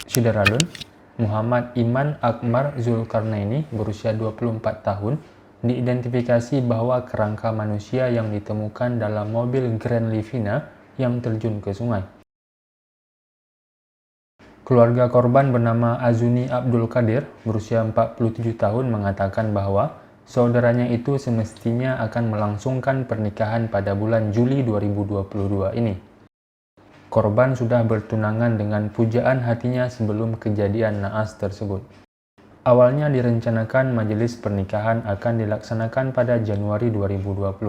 Syederalun, Muhammad Iman Akmar Zulkarnaini berusia 24 tahun diidentifikasi bahwa kerangka manusia yang ditemukan dalam mobil Grand Livina yang terjun ke sungai. Keluarga korban bernama Azuni Abdul Qadir berusia 47 tahun mengatakan bahwa saudaranya itu semestinya akan melangsungkan pernikahan pada bulan Juli 2022 ini. Korban sudah bertunangan dengan pujaan hatinya sebelum kejadian naas tersebut. Awalnya direncanakan majelis pernikahan akan dilaksanakan pada Januari 2022.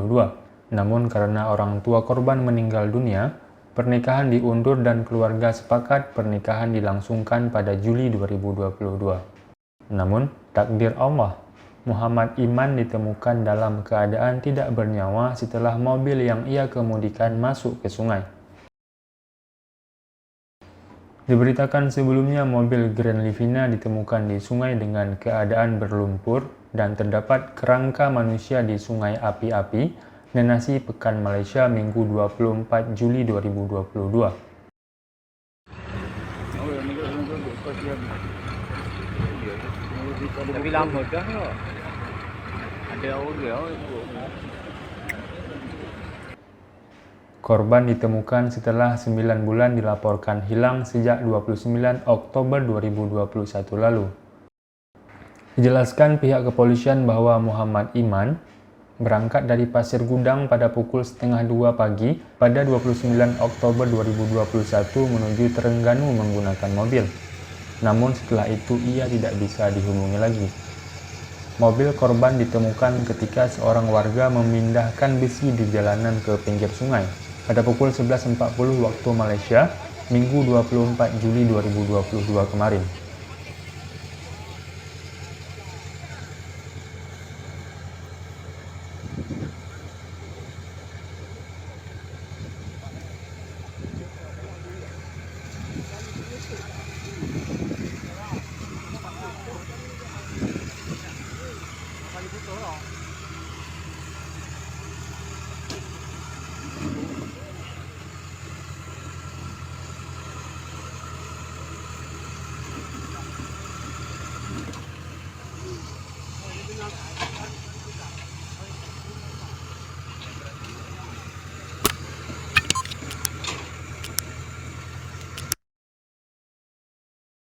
Namun karena orang tua korban meninggal dunia, pernikahan diundur dan keluarga sepakat pernikahan dilangsungkan pada Juli 2022. Namun, takdir Allah, Muhammad Iman ditemukan dalam keadaan tidak bernyawa setelah mobil yang ia kemudikan masuk ke sungai. Diberitakan sebelumnya mobil Grand Livina ditemukan di sungai dengan keadaan berlumpur dan terdapat kerangka manusia di Sungai Api-Api, Nenasi Pekan Malaysia Minggu 24 Juli 2022. Tapi lama dah ya. Ada orang. Korban ditemukan setelah 9 bulan dilaporkan hilang sejak 29 Oktober 2021 lalu. Dijelaskan pihak kepolisian bahwa Muhammad Iman berangkat dari Pasir Gudang pada pukul 1:30 pagi pada 29 Oktober 2021 menuju Terengganu menggunakan mobil. Namun setelah itu ia tidak bisa dihubungi lagi. Mobil korban ditemukan ketika seorang warga memindahkan besi di jalanan ke pinggir sungai pada pukul 11.40 waktu Malaysia, Minggu 24 Juli 2022 kemarin.